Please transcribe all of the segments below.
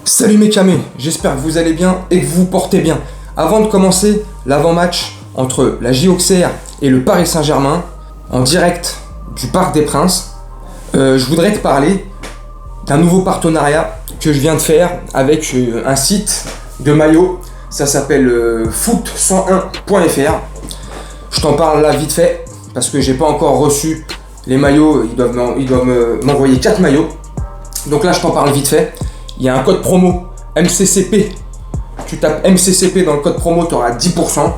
Salut mes camés, j'espère que vous allez bien et que vous vous portez bien. Avant de commencer l'avant-match entre la JO Auxerre et le Paris Saint-Germain, en direct du Parc des Princes, je voudrais te parler d'un nouveau partenariat que je viens de faire avec un site de maillots. Ça s'appelle foot101.fr. Je t'en parle là vite fait parce que j'ai pas encore reçu les maillots. Ils doivent m'envoyer 4 maillots. Donc là je t'en parle vite fait. Il y a un code promo MCCP. Tu tapes MCCP dans le code promo, tu auras 10%.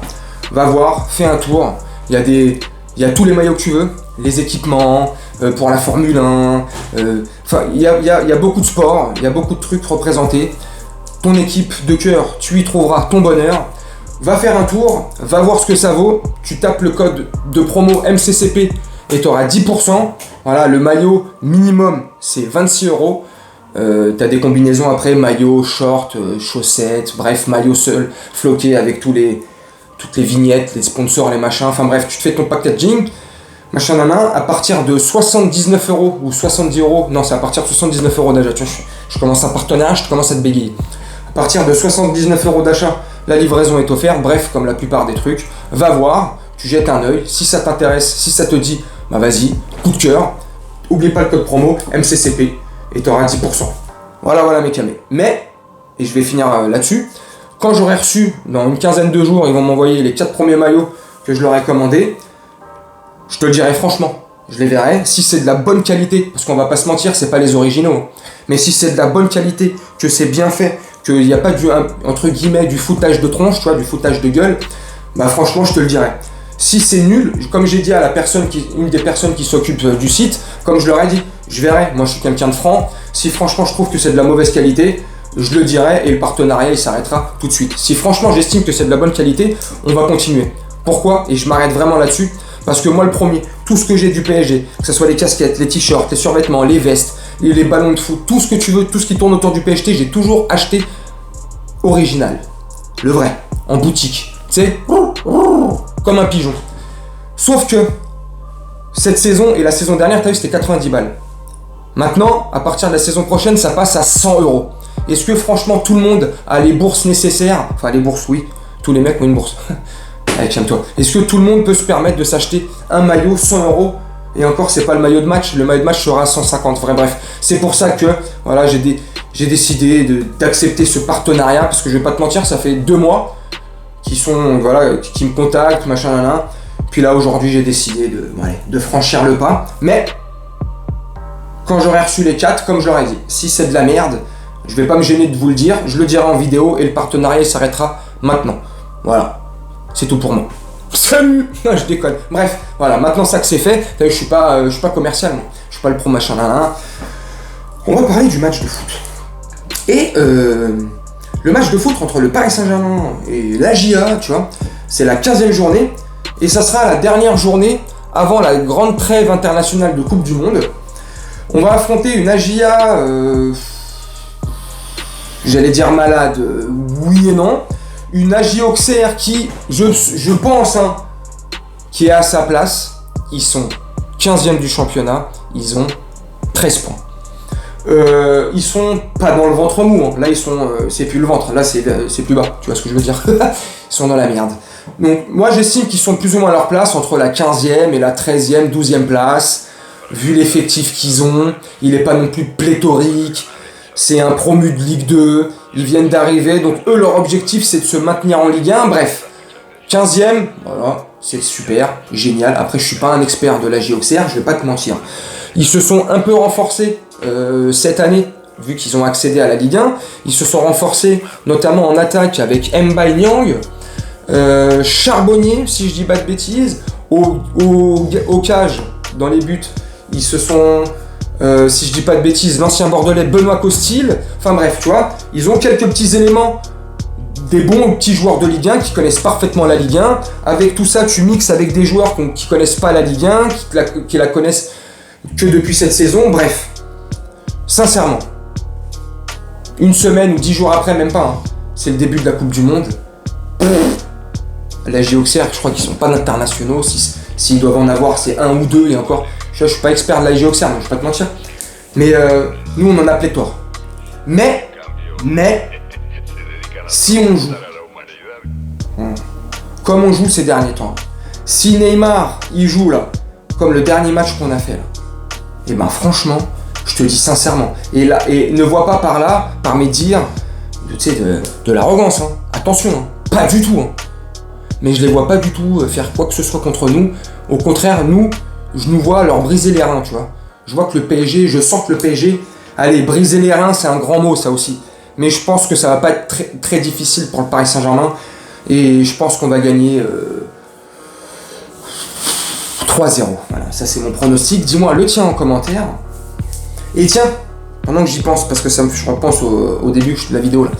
Va voir, fais un tour. Il y a tous les maillots que tu veux, les équipements pour la Formule 1. Il y a beaucoup de sports, il y a beaucoup de trucs représentés. Ton équipe de cœur, tu y trouveras ton bonheur. Va faire un tour, va voir ce que ça vaut. Tu tapes le code de promo MCCP et tu auras 10%. Voilà, le maillot minimum, c'est 26€. T'as des combinaisons après, maillot, short, chaussettes, bref, maillot seul, floqué avec toutes les vignettes, les sponsors, les machins, enfin bref, tu te fais ton packaging, machin nana, à partir de 79€ ou 70€, non c'est à partir de 79€ d'achat, tu vois, je commence un partenariat, je commence à te bégayer. À partir de 79€ d'achat, la livraison est offerte, bref, comme la plupart des trucs, va voir, tu jettes un œil, si ça t'intéresse, si ça te dit, bah vas-y, coup de cœur, oublie pas le code promo, MCCP, et tu auras 10%. Voilà mes camés. Mais, et je vais finir là-dessus, quand j'aurai reçu, dans une quinzaine de jours, ils vont m'envoyer les 4 premiers maillots que je leur ai commandés, je te le dirai franchement, je les verrai. Si c'est de la bonne qualité, parce qu'on va pas se mentir, c'est pas les originaux, mais si c'est de la bonne qualité, que c'est bien fait, qu'il n'y a pas entre guillemets du foutage de tronche, tu vois, du foutage de gueule, bah franchement je te le dirai. Si c'est nul, comme j'ai dit à une des personnes qui s'occupe du site, comme je leur ai dit, je verrai, moi je suis quelqu'un de franc, si franchement je trouve que c'est de la mauvaise qualité, je le dirai et le partenariat il s'arrêtera tout de suite. Si franchement j'estime que c'est de la bonne qualité, on va continuer. Pourquoi? Et je m'arrête vraiment là-dessus, parce que moi le premier, tout ce que j'ai du PSG, que ce soit les casquettes, les t-shirts, les survêtements, les vestes, les ballons de foot, tout ce que tu veux, tout ce qui tourne autour du PSG, j'ai toujours acheté original, le vrai, en boutique, tu sais, comme un pigeon. Sauf que cette saison et la saison dernière, t'as vu, c'était 90 balles. Maintenant, à partir de la saison prochaine, ça passe à 100€. Est-ce que franchement tout le monde a les bourses nécessaires? Enfin les bourses oui, tous les mecs ont une bourse. Allez, calme-toi. Est-ce que tout le monde peut se permettre de s'acheter un maillot 100€? Et encore, c'est pas le maillot de match, le maillot de match sera à 150. Bref, c'est pour ça que voilà, j'ai décidé d'accepter ce partenariat, parce que je vais pas te mentir, ça fait 2 mois qui me contactent, machin là. Puis là aujourd'hui j'ai décidé de franchir le pas. Mais quand j'aurai reçu les 4, comme je leur ai dit, si c'est de la merde, je vais pas me gêner de vous le dire, je le dirai en vidéo et le partenariat s'arrêtera maintenant. Voilà, c'est tout pour moi. Salut. Non, je déconne. Bref, voilà, maintenant ça que c'est fait, t'as vu, je suis pas commercial, moi. Je suis pas le pro machin là. On va parler du match de foot. Et le match de foot entre le Paris Saint-Germain et la JA, tu vois, c'est la 15e journée et ça sera la dernière journée avant la grande trêve internationale de Coupe du Monde. On va affronter une AJA, j'allais dire malade, oui et non. Une AJA Auxerre qui, je pense, qui est à sa place. Ils sont 15e du championnat, ils ont 13 points. Ils sont pas dans le ventre mou, hein. Là c'est plus le ventre, là c'est plus bas, tu vois ce que je veux dire. Ils sont dans la merde. Donc moi j'estime qu'ils sont plus ou moins à leur place entre la 15e et la 13e, 12e place. Vu l'effectif qu'ils ont, il n'est pas non plus pléthorique, c'est un promu de Ligue 2, ils viennent d'arriver, donc eux leur objectif c'est de se maintenir en Ligue 1, bref. 15e, voilà, c'est super, génial. Après je suis pas un expert de la JA Auxerre, je vais pas te mentir. Ils se sont un peu renforcés cette année, vu qu'ils ont accédé à la Ligue 1. Ils se sont renforcés notamment en attaque avec Mbaye Niang, Charbonnier, si je dis pas de bêtises, au cage, dans les buts. Ils se sont, si je dis pas de bêtises, l'ancien bordelais Benoît Costil. Enfin bref, tu vois, ils ont quelques petits éléments, des bons petits joueurs de Ligue 1 qui connaissent parfaitement la Ligue 1. Avec tout ça, tu mixes avec des joueurs qui connaissent pas la Ligue 1, qui la connaissent que depuis cette saison. Bref, sincèrement, une semaine ou 10 jours après, même pas, hein, c'est le début de la Coupe du Monde. La JA Auxerre, je crois qu'ils sont pas internationaux. S'ils doivent en avoir, c'est 1 ou 2 et encore. Je suis pas expert de la JA Auxerre, je vais pas te mentir. Mais nous, on en a pléthore. Mais Mais si on joue comme on joue ces derniers temps, si Neymar il joue là, comme le dernier match qu'on a fait là, et ben franchement, je te dis sincèrement, et ne vois pas par mes dires, tu sais, de l'arrogance, hein. Attention, hein. Pas du tout, hein. Mais je les vois pas du tout faire quoi que ce soit contre nous. Au contraire, je nous vois leur briser les reins, tu vois. Je vois que je sens que le PSG, allez, briser les reins, c'est un grand mot ça aussi. Mais je pense que ça va pas être très, très difficile pour le Paris Saint-Germain. Et je pense qu'on va gagner 3-0. Voilà, ça c'est mon pronostic. Dis-moi le tien en commentaire. Et tiens, pendant que j'y pense, parce que je repense au début de la vidéo là,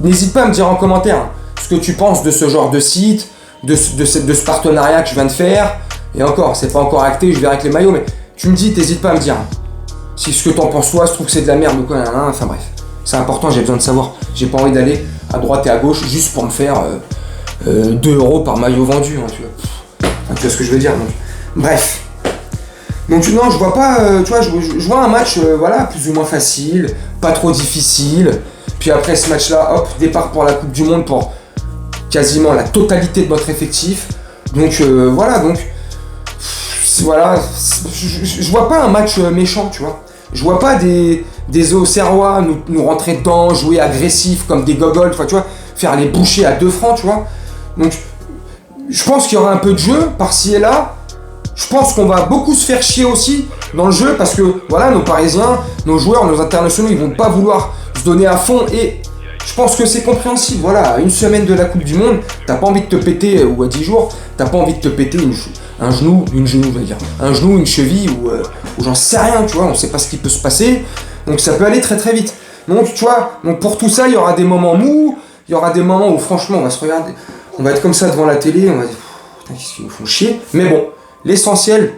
n'hésite pas à me dire en commentaire ce que tu penses de ce genre de site, de ce partenariat que je viens de faire. Et encore, c'est pas encore acté, je verrai avec les maillots, mais tu me dis, t'hésites pas à me dire si ce que t'en penses toi, je trouve que c'est de la merde ou quoi, enfin bref. C'est important, j'ai besoin de savoir. J'ai pas envie d'aller à droite et à gauche juste pour me faire 2 € par maillot vendu, hein, tu vois. Enfin, tu vois ce que je veux dire, donc. Bref. Donc non, je vois pas, tu vois, je vois un match, voilà, plus ou moins facile, pas trop difficile. Puis après ce match-là, hop, départ pour la Coupe du Monde pour quasiment la totalité de notre effectif. Donc voilà, je vois pas un match méchant, tu vois. Je vois pas des Auxerrois nous rentrer dedans, jouer agressif comme des gogoles, tu vois, faire les bouchers à 2 francs, tu vois. Donc je pense qu'il y aura un peu de jeu par-ci et là. Je pense qu'on va beaucoup se faire chier aussi dans le jeu parce que voilà, nos Parisiens, nos joueurs, nos internationaux, ils vont pas vouloir se donner à fond et je pense que c'est compréhensible. Voilà, à une semaine de la Coupe du Monde, t'as pas envie de te péter, ou à 10 jours, t'as pas envie de te péter un genou, une cheville ou j'en sais rien, tu vois, on sait pas ce qui peut se passer, donc ça peut aller très très vite. Donc tu vois, donc pour tout ça, il y aura des moments mous, il y aura des moments où franchement on va se regarder, on va être comme ça devant la télé, on va dire putain, qu'est-ce qu'ils nous font chier, mais bon. L'essentiel,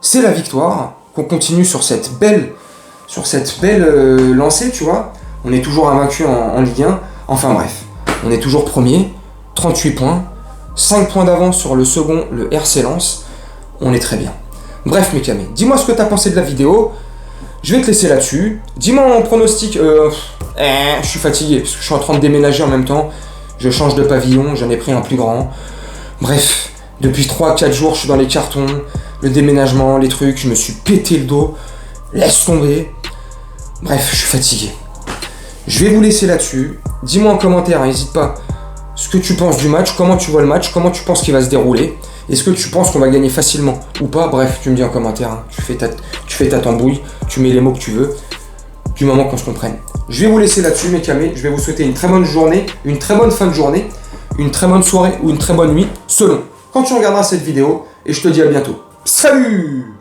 c'est la victoire, qu'on continue sur cette belle lancée, tu vois. On est toujours invaincu en Ligue 1. Enfin bref, on est toujours premier, 38 points, 5 points d'avance sur le second, le RC Lens. On est très bien. Bref, mes camés, dis-moi ce que t'as pensé de la vidéo. Je vais te laisser là-dessus. Dis-moi en pronostic. Je suis fatigué, parce que je suis en train de déménager en même temps. Je change de pavillon, j'en ai pris un plus grand. Bref. Depuis 3-4 jours, je suis dans les cartons, le déménagement, les trucs, je me suis pété le dos. Laisse tomber. Bref, je suis fatigué. Je vais vous laisser là-dessus. Dis-moi en commentaire, n'hésite pas, ce que tu penses du match, comment tu vois le match, comment tu penses qu'il va se dérouler. Est-ce que tu penses qu'on va gagner facilement ou pas? Bref, tu me dis en commentaire, hein. Tu fais ta tambouille, tu mets les mots que tu veux, du moment qu'on se comprenne. Je vais vous laisser là-dessus, mes camés. Je vais vous souhaiter une très bonne journée, une très bonne fin de journée, une très bonne soirée ou une très bonne nuit, selon quand tu regarderas cette vidéo, et je te dis à bientôt. Salut!